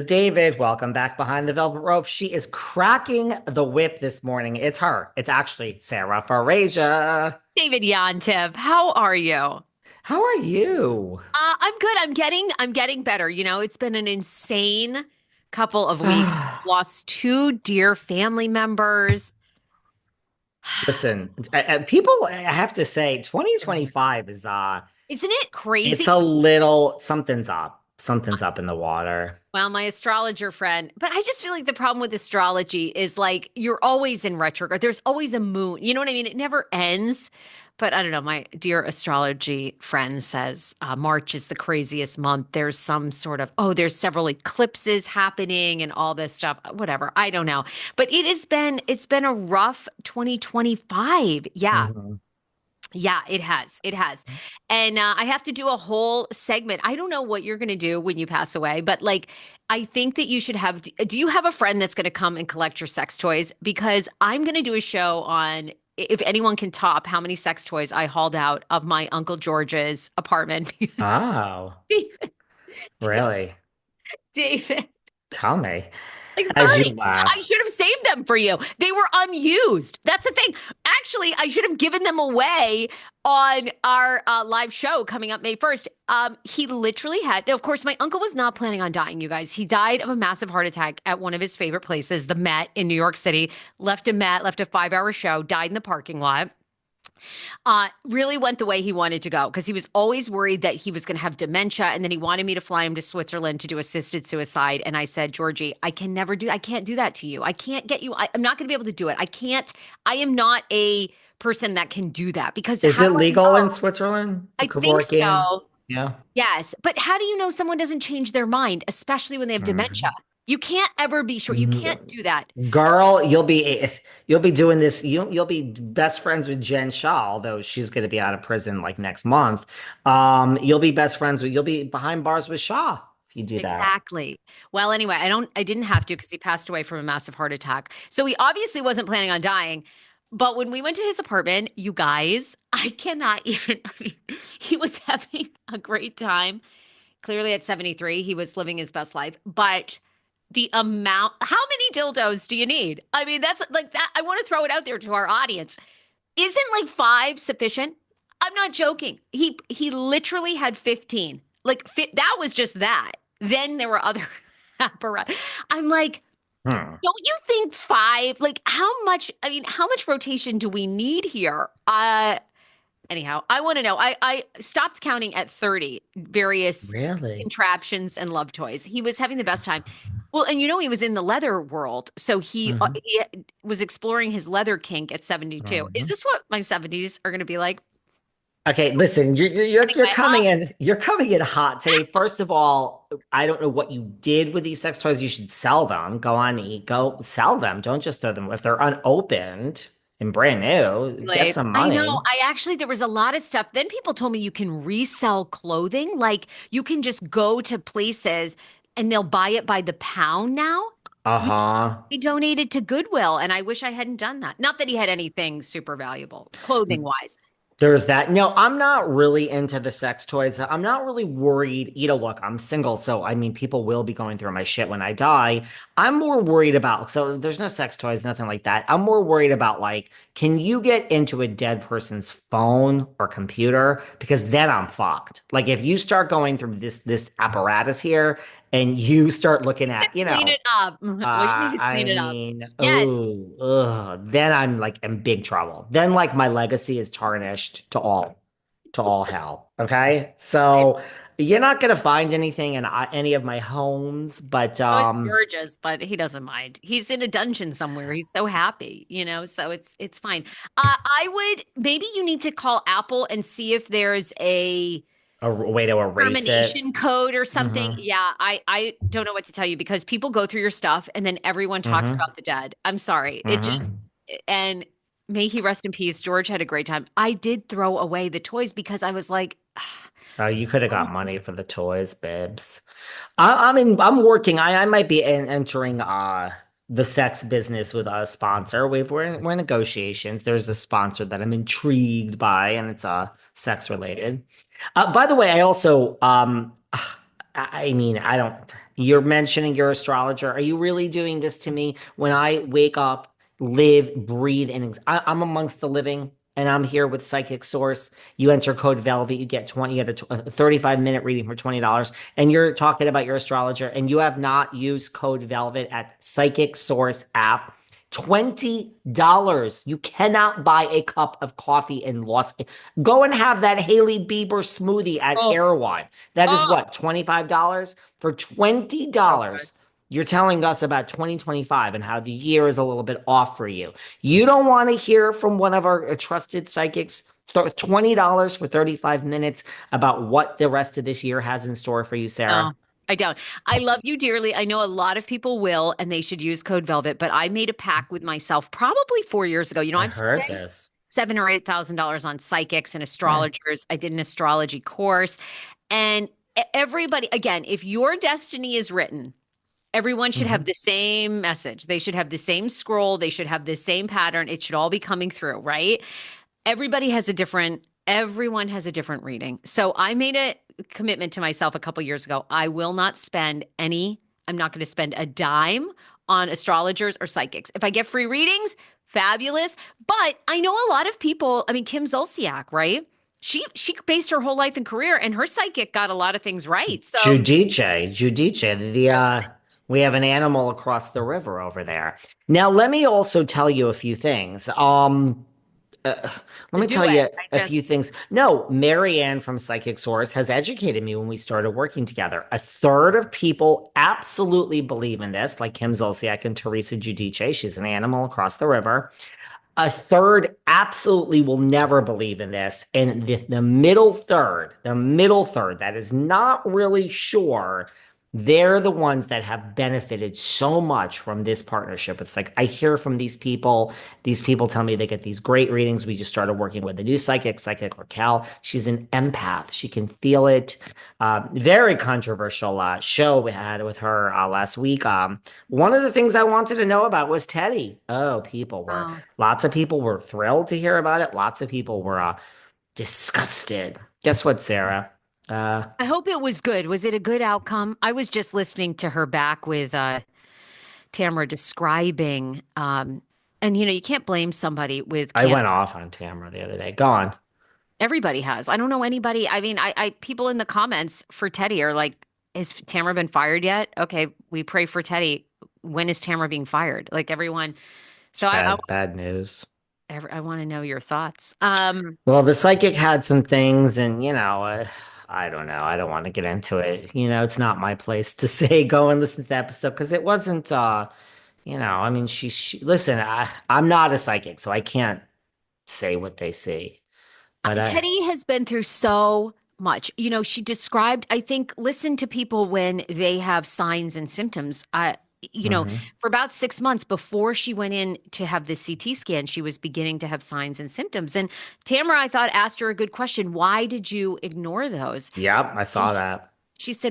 David, welcome back behind the velvet rope. She is cracking the whip this morning. It's her. It's actually Sarah Farasia. David Yontef, how are you? How are you? I'm good. I'm getting better. It's been an insane couple of weeks. Lost two dear family members. Listen, people, I have to say, 2025 is Isn't it it's crazy? a little something's up. Something's up in the water. Well, my astrologer friend, but I just feel like the problem with astrology is like you're always in retrograde. There's always a moon. You know what I mean? It never ends. But I don't know. My dear astrology friend says March is the craziest month. There's some sort of, there's several eclipses happening and all this stuff. Whatever. I don't know. But it's been a rough 2025. Yeah. Mhm. Yeah, it has. It has. And I have to do a whole segment. I don't know what you're going to do when you pass away, but like, I think that you should have. Do you have a friend that's going to come and collect your sex toys? Because I'm going to do a show on if anyone can top how many sex toys I hauled out of my Uncle George's apartment. Oh, David, really? David, Tell me like as you 30. I laugh. should have saved them for you. They were unused. That's the thing. Actually, I should have given them away on our live show coming up May 1st. He literally had, of course, my uncle was not planning on dying, you guys. He died of a massive heart attack at one of his favorite places, the Met in New York City. Left a 5 hour show, died in the parking lot. Really went the way he wanted to go because he was always worried that he was going to have dementia. And then he wanted me to fly him to Switzerland to do assisted suicide. And I said, Georgie, I can't do that to you. I can't get you, I'm not going to be able to do it. I am not a person that can do that because Is how it do I legal in know? Switzerland? The I think Kevorkian? so. Yeah. Yes. But how do you know someone doesn't change their mind, especially when they have dementia? Mhm. You can't ever be sure. You can't Mhm. do that. Girl, you'll be doing this. You'll be best friends with Jen Shaw, although she's going to be out of prison like next month. You'll be behind bars with Shaw if you do that. Exactly. Well, anyway, I didn't have to because he passed away from a massive heart attack. So he obviously wasn't planning on dying. But when we went to his apartment, you guys, I cannot even, I mean, he was having a great time. Clearly at 73, he was living his best life. But the amount, how many dildos do you need? I mean, that's like that. I want to throw it out there to our audience. Isn't like five sufficient? I'm not joking. He literally had 15. Like that was just that. Then there were other apparatus. I'm like, Hmm. don't you think five? Like how much rotation do we need here? Anyhow, I want to know. I stopped counting at 30 various Really? contraptions and love toys. He was having the best time. Well, and he was in the leather world, so Hmm. he was exploring his leather kink at 72. Is Hmm. this what my 70s are going to be like? Okay, listen, Anyway, you're coming in hot today. First of all, I don't know what you did with these sex toys. You should sell them. Go sell them. Don't just throw them if they're unopened and brand new. Get like, some I know. money. I actually, there was a lot of stuff. Then people told me you can resell clothing. Like you can just go to places and they'll buy it by the pound now. Used to Uh-huh. be donated to Goodwill, and I wish I hadn't done that. Not that he had anything super valuable, clothing wise. There's that. No, I'm not really into the sex toys. I'm not really worried. Look, I'm single, so I mean, people will be going through my shit when I die. I'm more worried about, so there's no sex toys, nothing like that. I'm more worried about like, can you get into a dead person's phone or computer? Because then I'm fucked. Like if you start going through this apparatus here and you start looking at, Clean it up. We need to I clean it up. mean, Yes. oh, ugh, then I'm like in big trouble. Then like my legacy is tarnished to all hell. Okay, so you're not gonna find anything in any of my homes, but Oh, it's George's, but he doesn't mind. He's in a dungeon somewhere. He's so happy, so it's fine. I would maybe you need to call Apple and see if there's a a way to erase it. termination code or something. Hmm. Yeah, I don't know what to tell you because people go through your stuff and then everyone talks Hmm. about the dead. I'm sorry. It just Hmm. and may he rest in peace. George had a great time. I did throw away the toys because I was like, Oh, you could have got money for the toys, Bibs. I'm working. I might be entering the sex business with a sponsor. We're in negotiations. There's a sponsor that I'm intrigued by, and it's sex related. By the way, I also I mean I don't. You're mentioning your astrologer. Are you really doing this to me when I wake up, live, breathe, and I'm amongst the living? And I'm here with Psychic Source. You enter code Velvet, you get 20, you get a 35-minute reading for $20. And you're talking about your astrologer, and you have not used code Velvet at Psychic Source app. $20. You cannot buy a cup of coffee in Los. Go and have that Haley Bieber smoothie at Oh, Erewhon. That is oh, what, $25? For okay. $20, you're telling us about 2025 and how the year is a little bit off for you. You don't want to hear from one of our trusted psychics. $20 for 35 minutes about what the rest of this year has in store for you, No, Sarah. I don't. I love you dearly. I know a lot of people will, and they should use code Velvet, but I made a pact with myself probably 4 years ago. I I've heard spent this. $7,000 or $8,000 on psychics and Yeah. astrologers. I did an astrology course, and everybody, again, if your destiny is written, everyone should have Mhm. the same message. They should have the same scroll. They should have the same pattern. It should all be coming through, right? Everyone has a different reading. So I made a commitment to myself a couple years ago. I'm not going to spend a dime on astrologers or psychics. If I get free readings, fabulous. But I know a lot of people, I mean, Kim Zolciak, right? She based her whole life and career, and her psychic got a lot of things right. So Judice, we have an animal across the river over there. Now, let me also tell you a few things. Uh, Let me do tell it. you I a just few things. No, Marianne from Psychic Source has educated me when we started working together. A third of people absolutely believe in this, like Kim Zolciak and Teresa Giudice. She's an animal across the river. A third absolutely will never believe in this. And the middle third that is not really sure, they're the ones that have benefited so much from this partnership. It's like I hear from these people. These people tell me they get these great readings. We just started working with a new psychic Raquel. She's an empath. She can feel it. Very controversial show we had with her last week. One of the things I wanted to know about was Teddy. Oh, oh. lots of people were thrilled to hear about it. Lots of people were disgusted. Guess what, Sarah? Uh, I hope it was good. Was it a good outcome? I was just listening to her back with Tamara describing, and you can't blame somebody with I cancer. went off on Tamara the other day. Go on. Everybody has. I don't know anybody. I mean, I people in the comments for Teddy are like, "Has Tamara been fired yet?" Okay, we pray for Teddy. When is Tamara being fired? Like everyone. It's So bad news. I want to know your thoughts. Well, the psychic had some things, and I don't know. I don't want to get into it. It's not my place to say go and listen to the episode because it wasn't. I mean, listen. I'm not a psychic, so I can't say what they see. But Teddy has been through so much. She described, I think, listen to people when they have signs and symptoms. You know, mhm. for about 6 months before she went in to have the CT scan, she was beginning to have signs and symptoms. And Tamara, I thought, asked her a good question. Why did you ignore those? Yep, I And saw that. she said,